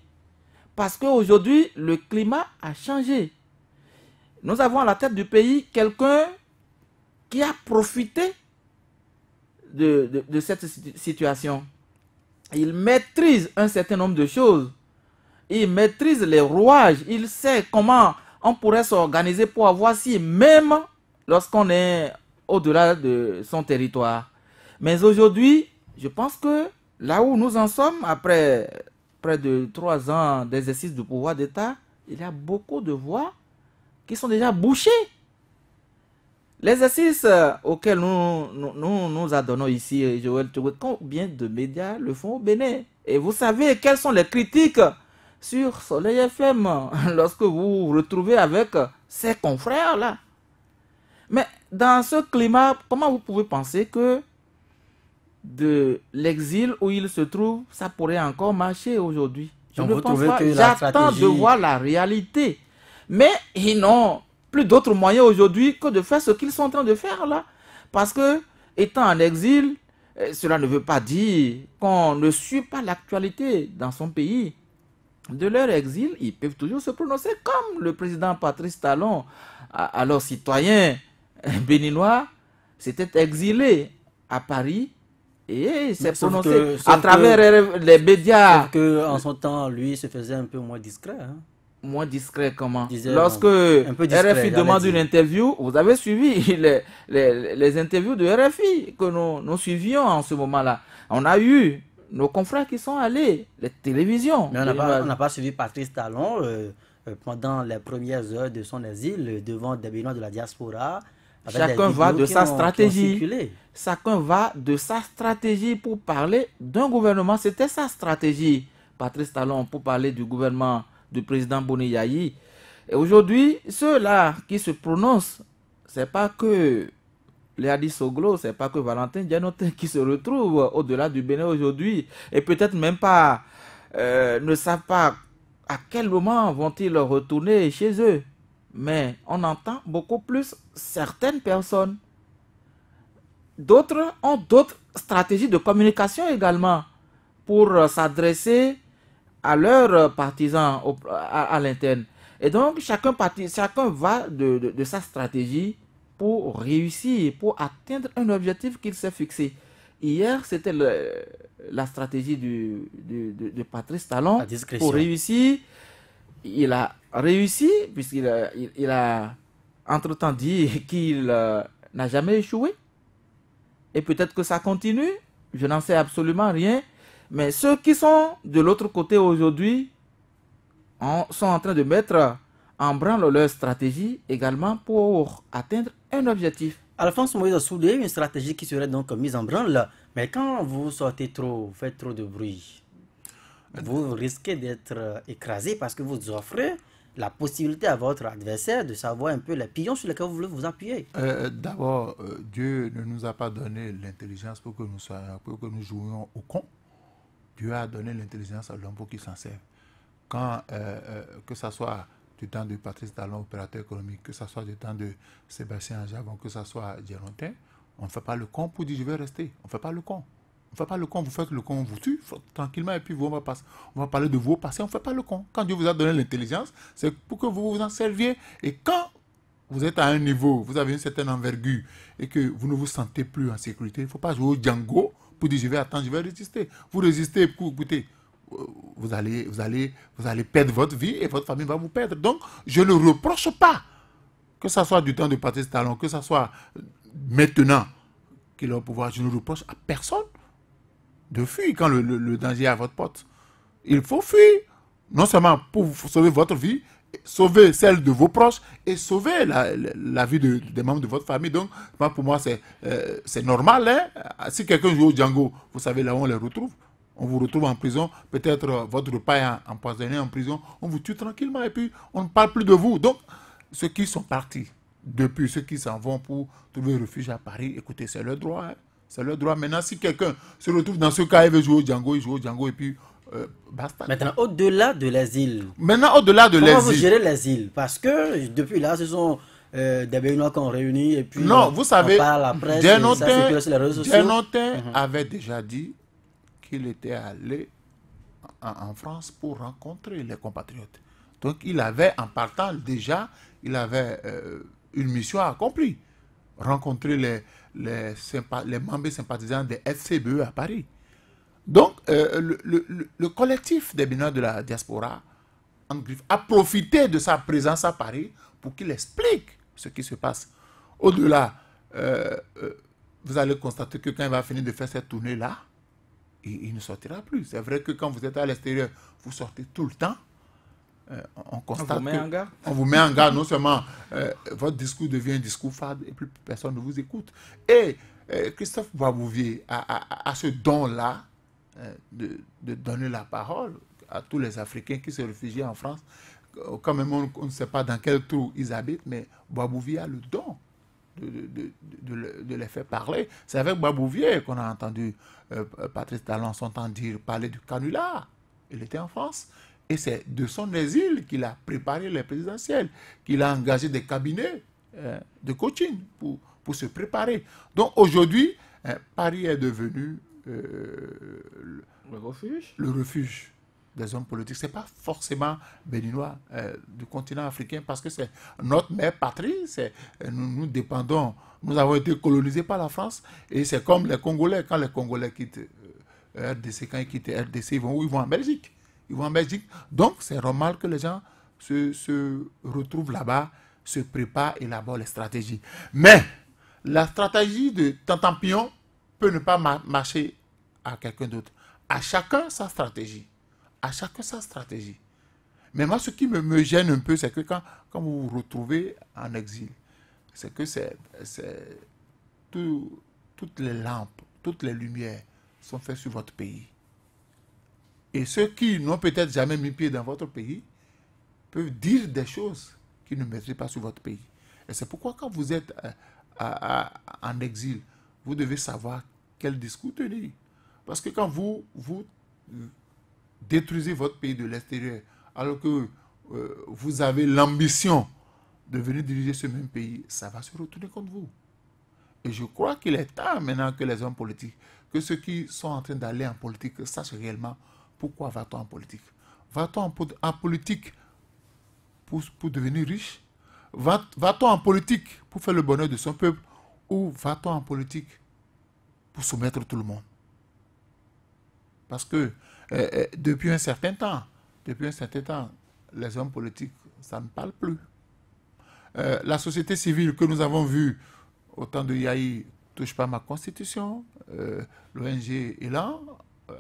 Parce qu'aujourd'hui, le climat a changé. Nous avons à la tête du pays quelqu'un qui a profité de cette situation. Il maîtrise un certain nombre de choses. Il maîtrise les rouages. Il sait comment on pourrait s'organiser pour avoir si même lorsqu'on est au-delà de son territoire. Mais aujourd'hui, je pense que là où nous en sommes, après près de 3 ans d'exercice du pouvoir d'État, il y a beaucoup de voies qui sont déjà bouchées. L'exercice auquel nous adonnons ici, Joël, combien de médias le font au Bénin? Et vous savez quelles sont les critiques sur Soleil FM lorsque vous vous retrouvez avec ces confrères-là. Mais dans ce climat, comment vous pouvez penser que de l'exil où il se trouve, ça pourrait encore marcher aujourd'hui? Je Donc ne vous pense trouvez pas. que la J'attends de stratégie... voir la réalité. Mais ils n'ont plus d'autres moyens aujourd'hui que de faire ce qu'ils sont en train de faire là. Parce que, étant en exil, cela ne veut pas dire qu'on ne suit pas l'actualité dans son pays. De leur exil, ils peuvent toujours se prononcer comme le président Patrice Talon, alors citoyen béninois, s'était exilé à Paris et s'est prononcé à travers les médias. Sauf qu'en son temps, lui, se faisait un peu moins discret. Hein. Moins discret comment? Lorsque RFI demande une interview, vous avez suivi les interviews de RFI que nous suivions en ce moment-là. On a eu nos confrères qui sont allés, les télévisions. Mais on n'a pas suivi Patrice Talon pendant les premières heures de son exil devant des Béninois de la diaspora. Chacun va de sa stratégie. Chacun va de sa stratégie pour parler d'un gouvernement. C'était sa stratégie, Patrice Talon, pour parler du gouvernement du président Boni Yayi. Et aujourd'hui, ceux-là qui se prononcent, c'est pas que Léadi Soglo, c'est pas que Valentin Dianotin qui se retrouve au-delà du Bénin aujourd'hui, et peut-être même pas, ne savent pas à quel moment vont-ils retourner chez eux. Mais on entend beaucoup plus certaines personnes. D'autres ont d'autres stratégies de communication également pour s'adresser à leurs partisans à l'interne. Et donc, chacun va de sa stratégie pour réussir, pour atteindre un objectif qu'il s'est fixé. Hier, c'était la stratégie de Patrice Talon pour réussir. Il a réussi, puisqu'il a entre-temps dit qu'il n'a jamais échoué. Et peut-être que ça continue, je n'en sais absolument rien. Mais ceux qui sont de l'autre côté aujourd'hui sont en train de mettre en branle leur stratégie également pour atteindre un objectif. Alphonse Moïse a soudé une stratégie qui serait donc mise en branle. Mais quand vous sortez trop, vous faites trop de bruit, vous risquez d'être écrasé parce que vous offrez la possibilité à votre adversaire de savoir un peu les pions sur lesquels vous voulez vous appuyer. D'abord, Dieu ne nous a pas donné l'intelligence pour que nous jouions au con. Dieu a donné l'intelligence à l'homme pour qu'il s'en serve. Quand, que ce soit du temps de Patrice Talon, opérateur économique, que ce soit du temps de Sébastien Ajavon, que ce soit Diarontin, on ne fait pas le con pour dire je vais rester. On ne fait pas le con. On ne fait pas le con, vous faites le con, on vous tue tranquillement et puis on va parler de vos passés, on ne fait pas le con. Quand Dieu vous a donné l'intelligence, c'est pour que vous vous en serviez. Et quand vous êtes à un niveau, vous avez une certaine envergure et que vous ne vous sentez plus en sécurité, il ne faut pas jouer au Django pour dire je vais attendre, je vais résister. Vous résistez, écoutez, vous allez perdre votre vie et votre famille va vous perdre. Donc, je ne reproche pas, que ce soit du temps de Patrice Talon, que ce soit maintenant qu'il a au pouvoir, je ne reproche à personne de fuir quand le danger est à votre porte. Il faut fuir, non seulement pour sauver votre vie, sauver celle de vos proches et sauver la vie des membres de votre famille. Donc, pour moi, c'est normal. Hein? Si quelqu'un joue au Django, vous savez là où on les retrouve. On vous retrouve en prison, peut-être votre repas est empoisonné en prison, on vous tue tranquillement et puis on ne parle plus de vous. Donc, ceux qui sont partis depuis, ceux qui s'en vont pour trouver refuge à Paris, écoutez, c'est leur droit. Hein? C'est leur droit. Maintenant, si quelqu'un se retrouve dans ce cas, il veut jouer au Django, il joue au Django et puis basta. Maintenant, au-delà de l'exil. Comment vous gérez l'exil? Parce que depuis là, ce sont des Béninois qu'on réunit et puis non, vous savez, on parle à la presse, ça circule sur les réseaux sociaux. Diarontin avait déjà dit qu'il était allé en France pour rencontrer les compatriotes. Donc, il avait, en partant déjà, il avait une mission accomplie. Rencontrer les membres sympathisants des FCBE à Paris. Donc, le collectif des Béninois de la diaspora a profité de sa présence à Paris pour qu'il explique ce qui se passe. Au-delà, vous allez constater que quand il va finir de faire cette tournée-là, il ne sortira plus. C'est vrai que quand vous êtes à l'extérieur, vous sortez tout le temps. On constate on vous met en garde. Non seulement votre discours devient un discours fade et plus personne ne vous écoute. Et Christophe Boisbouvier a ce don-là de donner la parole à tous les Africains qui se réfugient en France. Quand même, on ne sait pas dans quel trou ils habitent, mais Boisbouvier a le don de les faire parler. C'est avec Boisbouvier qu'on a entendu Patrice Talon parler du canular. Il était en France. Et c'est de son exil qu'il a préparé les présidentielles, qu'il a engagé des cabinets de coaching pour se préparer. Donc aujourd'hui, Paris est devenu le refuge des hommes politiques. Ce n'est pas forcément béninois du continent africain parce que c'est notre mère patrie. Nous dépendons, nous avons été colonisés par la France et c'est comme les Congolais. Quand les Congolais quittent RDC, quand ils quittent RDC, ils vont où? Ils vont en Belgique. Ils vont en Belgique. Donc c'est normal que les gens se retrouvent là-bas, se préparent, élaborent les stratégies. Mais la stratégie de Tantampion peut ne pas marcher à quelqu'un d'autre. À chacun sa stratégie. À chacun sa stratégie. Mais moi, ce qui me gêne un peu, c'est que quand vous vous retrouvez en exil, c'est que toutes les lampes, toutes les lumières sont faites sur votre pays. Et ceux qui n'ont peut-être jamais mis pied dans votre pays peuvent dire des choses qui ne maîtrisent pas sur votre pays. Et c'est pourquoi quand vous êtes en exil, vous devez savoir quel discours tenir. Parce que quand vous détruisez votre pays de l'extérieur, alors que vous avez l'ambition de venir diriger ce même pays, ça va se retourner contre vous. Et je crois qu'il est temps maintenant que les hommes politiques, que ceux qui sont en train d'aller en politique, sachent réellement pourquoi va-t-on en politique. Va-t-on en politique pour devenir riche? Va-t-on en politique pour faire le bonheur de son peuple? Ou va-t-on en politique pour soumettre tout le monde? Parce que depuis un certain temps, les hommes politiques, ça ne parle plus. La société civile que nous avons vue au temps de Yahi touche pas ma constitution. L'ONG est là.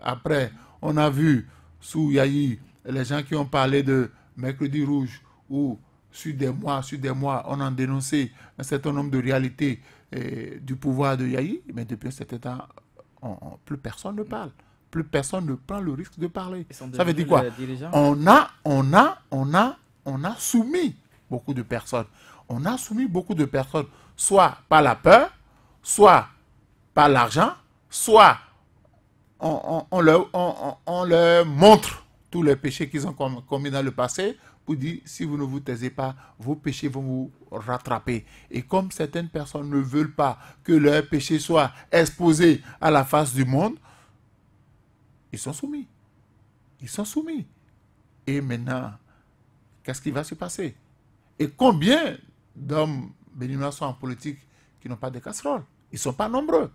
Après, on a vu sous Yahi les gens qui ont parlé de mercredi rouge ou sur des mois, on a dénoncé un certain nombre de réalités du pouvoir de Yahi. Mais depuis un certain temps, plus personne ne parle. Plus personne ne prend le risque de parler. Ça veut dire quoi? On a soumis beaucoup de personnes. On a soumis beaucoup de personnes, soit par la peur, soit par l'argent, soit on leur montre tous les péchés qu'ils ont commis dans le passé pour dire, si vous ne vous taisez pas, vos péchés vont vous rattraper. Et comme certaines personnes ne veulent pas que leurs péchés soient exposés à la face du monde, ils sont soumis. Ils sont soumis. Et maintenant, qu'est-ce qui va se passer? Et combien d'hommes béninois sont en politique qui n'ont pas de casserole? Ils ne sont pas nombreux.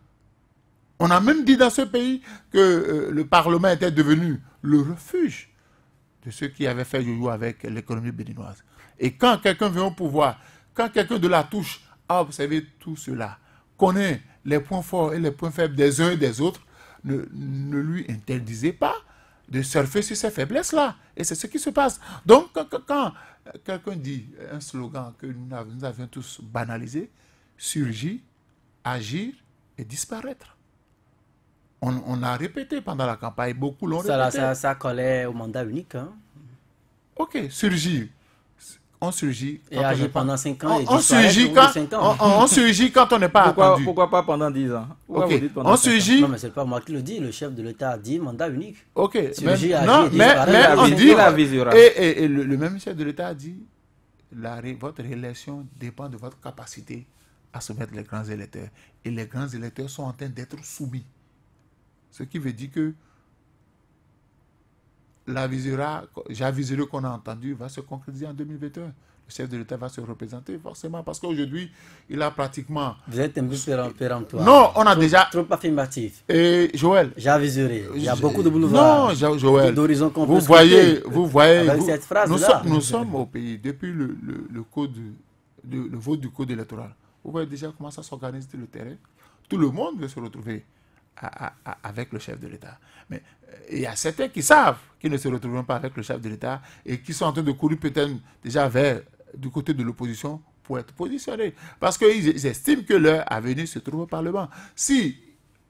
On a même dit dans ce pays que le Parlement était devenu le refuge de ceux qui avaient fait yo-yo avec l'économie béninoise. Et quand quelqu'un vient au pouvoir, quand quelqu'un de la touche a observé tout cela, connaît les points forts et les points faibles des uns et des autres, ne lui interdisez pas de surfer sur ces faiblesses-là. Et c'est ce qui se passe. Donc, quand quelqu'un dit un slogan que nous avions tous banalisé, surgir, agir et disparaître. On a répété pendant la campagne, beaucoup l'ont répété. Ça collait au mandat unique. Hein? Ok, surgir. On surgit. Et agir pendant 5 ans. On surgit quand on n'est pas attendu. Pourquoi pas pendant 10 ans? Pourquoi vous dites pendant on surgit. Non, mais c'est pas moi qui le dis. Le chef de l'État a dit mandat unique. Ok. Surgir, non, mais on dit. Et le même chef de l'État a dit votre réélection dépend de votre capacité à soumettre les grands électeurs. Et les grands électeurs sont en train d'être soumis. Ce qui veut dire que j'aviserai qu'on a entendu va se concrétiser en 2021. Le chef de l'État va se représenter forcément parce qu'aujourd'hui, il a pratiquement... Vous êtes un peu péremptoire. Non, on a déjà... Trop affirmatif. Et Joël... J'aviserai. Il y a beaucoup de boulevards. Non, Joël. D'horizons qu'on peut vous voyez... Avec cette phrase-là. Nous sommes au pays depuis le vote du code électoral. Vous voyez déjà comment ça s'organise sur le terrain. Tout le monde veut se retrouver avec le chef de l'État. Mais il y a certains qui savent qu'ils ne se retrouveront pas avec le chef de l'État et qui sont en train de courir peut-être déjà vers du côté de l'opposition pour être positionnés. Parce qu'ils estiment que leur avenir se trouve au Parlement. Si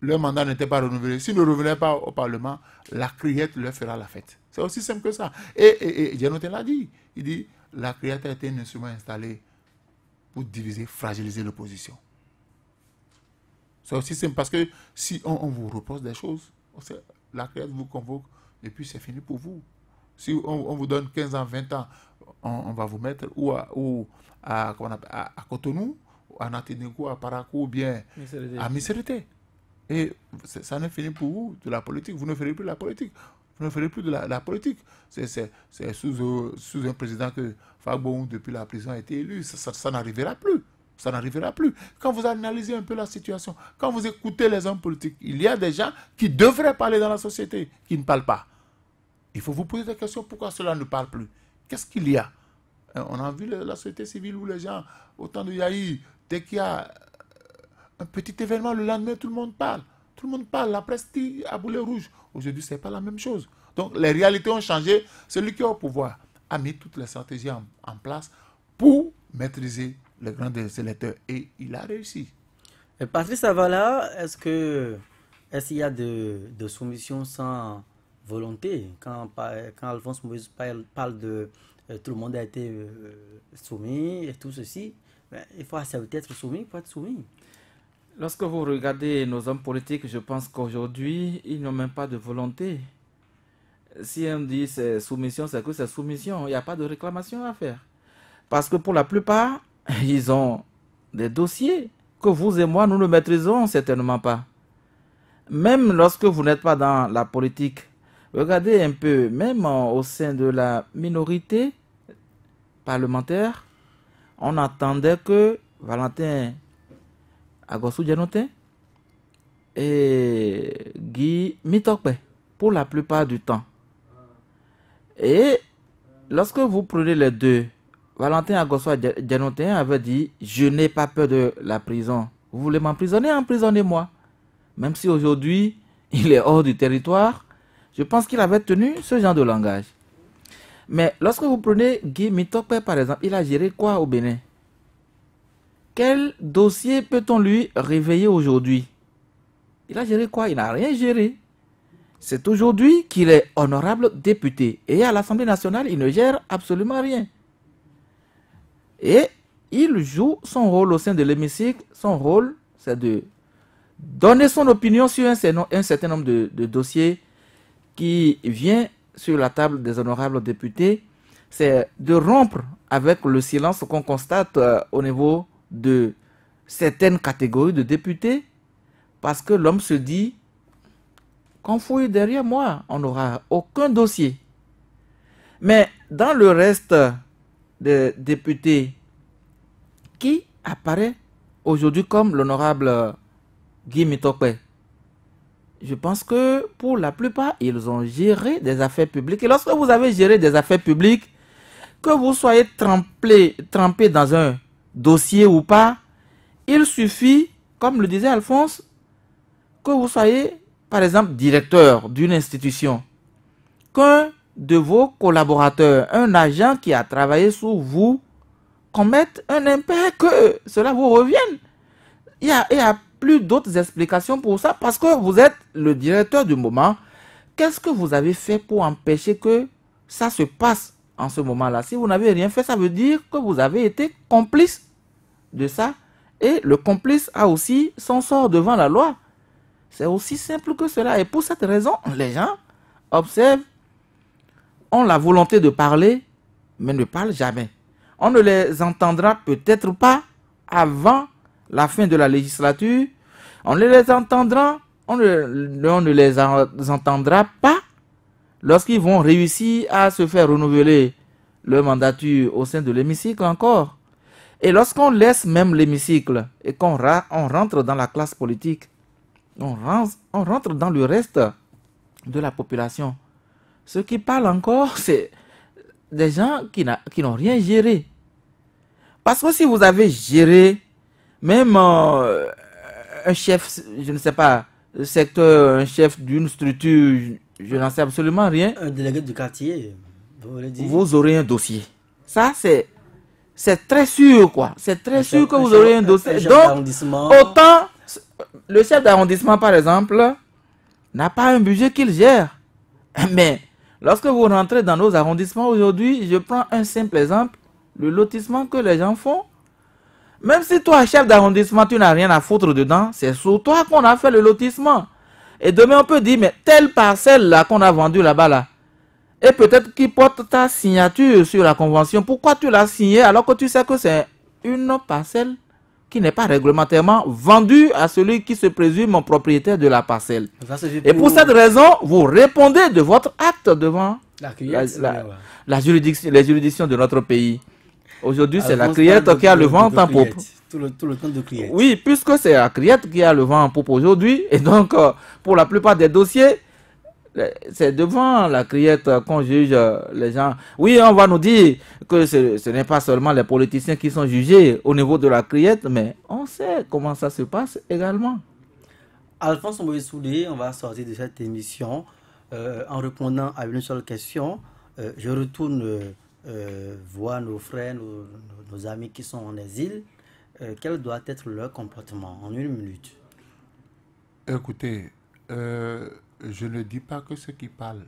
leur mandat n'était pas renouvelé, s'ils ne revenaient pas au Parlement, la criette leur fera la fête. C'est aussi simple que ça. Et Dianoté l'a dit. Il dit, la criette a été un instrument installé pour diviser, fragiliser l'opposition. C'est aussi simple parce que si on vous repose des choses, la criette vous convoque et puis c'est fini pour vous. Si on vous donne 15 ans, 20 ans, on va vous mettre à Cotonou, à Natinikou, à Parakou, ou bien à Misérité. Et ça ne finit pour vous de la politique. Vous ne ferez plus la politique. Vous ne ferez plus de la politique. C'est sous un président que Fagbon, depuis la prison, a été élu. Ça n'arrivera plus. Ça n'arrivera plus. Quand vous analysez un peu la situation, quand vous écoutez les hommes politiques, il y a des gens qui devraient parler dans la société, qui ne parlent pas. Il faut vous poser des questions, pourquoi cela ne parle plus? Qu'est-ce qu'il y a? On a vu la société civile où les gens, autant de Yahi, dès qu'il y a un petit événement, le lendemain, tout le monde parle. Tout le monde parle, la presse dit à boulet rouge. Aujourd'hui, ce n'est pas la même chose. Donc, les réalités ont changé. Celui qui est au pouvoir a mis toutes les stratégies en place pour maîtriser les grands des électeurs. Et il a réussi. Et Patrice Avala, est-ce qu'il y a de soumission sans volonté? Quand Alphonse Moïse parle de tout le monde a été soumis et tout ceci, il faut accepter d'être soumis pour être soumis. Lorsque vous regardez nos hommes politiques, je pense qu'aujourd'hui, ils n'ont même pas de volonté. Si on dit c'est soumission, c'est que c'est soumission. Il n'y a pas de réclamation à faire. Parce que pour la plupart, ils ont des dossiers que vous et moi, nous ne maîtrisons certainement pas. Même lorsque vous n'êtes pas dans la politique, regardez un peu, même au sein de la minorité parlementaire, on attendait que Valentin Agosou Djanotin et Guy Mitokpe, pour la plupart du temps. Et lorsque vous prenez les deux, Valentin Agosou Djanotin avait dit « Je n'ai pas peur de la prison. Vous voulez m'emprisonner? Emprisonnez-moi. » Même si aujourd'hui, il est hors du territoire, je pense qu'il avait tenu ce genre de langage. Mais lorsque vous prenez Guy Mitokpe, par exemple, il a géré quoi au Bénin? Quel dossier peut-on lui réveiller aujourd'hui? Il a géré quoi? Il n'a rien géré. C'est aujourd'hui qu'il est honorable député. Et à l'Assemblée nationale, il ne gère absolument rien. Et il joue son rôle au sein de l'hémicycle. Son rôle, c'est de donner son opinion sur un certain nombre de dossiers qui viennent sur la table des honorables députés. C'est de rompre avec le silence qu'on constate au niveau de certaines catégories de députés, parce que l'homme se dit qu'on fouille derrière moi, on n'aura aucun dossier. Mais dans le reste des députés, qui apparaît aujourd'hui comme l'honorable Guy Mitokpe? Je pense que pour la plupart, ils ont géré des affaires publiques. Et lorsque vous avez géré des affaires publiques, que vous soyez trempé dans un dossier ou pas, il suffit, comme le disait Alphonse, que vous soyez, par exemple, directeur d'une institution, qu'un de vos collaborateurs, un agent qui a travaillé sous vous, commette un impair, que cela vous revienne. Il y a plus d'autres explications pour ça, parce que vous êtes le directeur du moment. Qu'est-ce que vous avez fait pour empêcher que ça se passe en ce moment-là? Si vous n'avez rien fait, ça veut dire que vous avez été complice de ça. Et le complice a aussi son sort devant la loi. C'est aussi simple que cela. Et pour cette raison, les gens observent, ont la volonté de parler, mais ne parlent jamais. On ne les entendra peut-être pas avant la fin de la législature. On ne les entendra, on ne les entendra pas lorsqu'ils vont réussir à se faire renouveler leur mandature au sein de l'hémicycle encore. Et lorsqu'on laisse même l'hémicycle et qu'on rentre dans la classe politique, on rentre dans le reste de la population. Ceux qui parlent encore, c'est des gens qui n'ont rien géré. Parce que si vous avez géré, même un chef, je ne sais pas, secteur, un chef d'une structure, je n'en sais absolument rien. Un délégué du quartier, vous aurez un dossier. Ça, c'est très sûr, quoi. C'est très sûr que vous aurez un dossier. Donc, autant, le chef d'arrondissement, par exemple, n'a pas un budget qu'il gère. Mais, lorsque vous rentrez dans nos arrondissements aujourd'hui, je prends un simple exemple, le lotissement que les gens font. Même si toi, chef d'arrondissement, tu n'as rien à foutre dedans, c'est sur toi qu'on a fait le lotissement. Et demain, on peut dire, mais telle parcelle-là qu'on a vendue là-bas, là, et peut-être qui porte ta signature sur la convention, pourquoi tu l'as signée alors que tu sais que c'est une parcelle qui n'est pas réglementairement vendue à celui qui se présume propriétaire de la parcelle. Et pour cette raison, vous répondez de votre acte devant la juridiction, les juridictions de notre pays. Aujourd'hui, c'est la criette qui a le vent en poupe. Tout le temps de criette. Oui, puisque c'est la criette qui a le vent en poupe aujourd'hui. Et donc, pour la plupart des dossiers, c'est devant la criette qu'on juge les gens. Oui, on va nous dire que ce n'est pas seulement les politiciens qui sont jugés au niveau de la criette, mais on sait comment ça se passe également. Alphonse Moïse-Soulé, on va sortir de cette émission en répondant à une seule question. Je retourne voir nos frères, nos amis qui sont en exil. Quel doit être leur comportement en 1 minute? Écoutez, je ne dis pas que ceux qui parlent,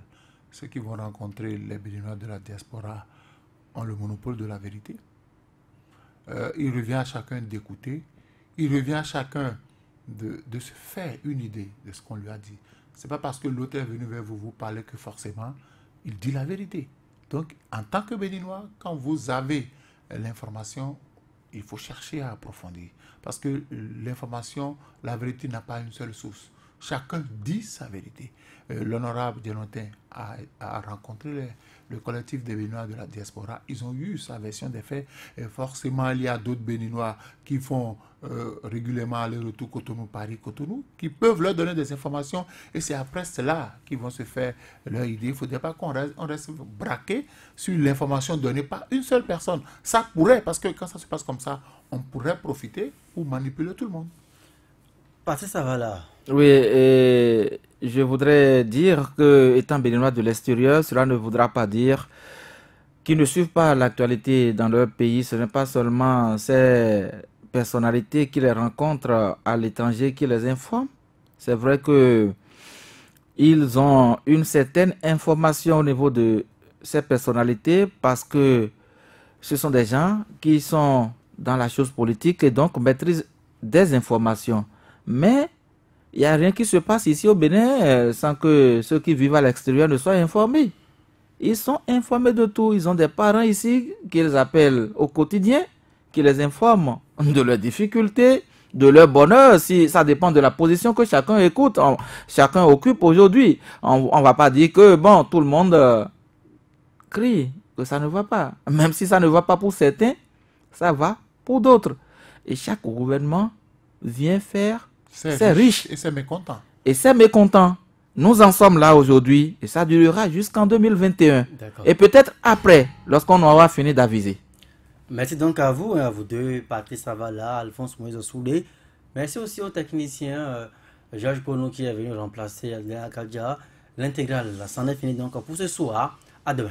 ceux qui vont rencontrer les Béninois de la diaspora ont le monopole de la vérité. Il revient à chacun d'écouter, il revient à chacun de se faire une idée de ce qu'on lui a dit. Ce n'est pas parce que l'autre est venu vers vous parler que forcément il dit la vérité. Donc, en tant que Béninois, quand vous avez l'information, il faut chercher à approfondir. Parce que l'information, la vérité n'a pas une seule source. Chacun dit sa vérité. L'honorable Dielotin a rencontré le collectif des Béninois de la diaspora. Ils ont eu sa version des faits. Et forcément, il y a d'autres Béninois qui font régulièrement aller-retour Cotonou-Paris-Cotonou, qui peuvent leur donner des informations. Et c'est après cela qu'ils vont se faire leur idée. Il ne faudrait pas qu'on reste braqué sur l'information donnée par une seule personne. Ça pourrait, parce que quand ça se passe comme ça, on pourrait profiter pour manipuler tout le monde. Patrice Savala. Oui, et je voudrais dire que, étant béninois de l'extérieur, cela ne voudra pas dire qu'ils ne suivent pas l'actualité dans leur pays. Ce n'est pas seulement ces personnalités qui les rencontrent à l'étranger qui les informent. C'est vrai que ils ont une certaine information au niveau de ces personnalités parce que ce sont des gens qui sont dans la chose politique et donc maîtrisent des informations. Mais il n'y a rien qui se passe ici au Bénin sans que ceux qui vivent à l'extérieur ne soient informés. Ils sont informés de tout. Ils ont des parents ici qu'ils appellent au quotidien, qui les informent de leurs difficultés, de leur bonheur. Si ça dépend de la position que chacun écoute, chacun occupe aujourd'hui. On ne va pas dire que bon, tout le monde crie que ça ne va pas. Même si ça ne va pas pour certains, ça va pour d'autres. Et chaque gouvernement vient faire c'est riche. Et c'est mécontent. Et c'est mécontent. Nous en sommes là aujourd'hui et ça durera jusqu'en 2021. Et peut-être après, lorsqu'on aura fini d'aviser. Merci donc à vous deux, Patrice Savala, Alphonse Moïse-Soulé. Merci aussi aux techniciens, Georges Pono qui est venu remplacer Adrien Akadia. L'intégrale, ça en est fini donc pour ce soir. À demain.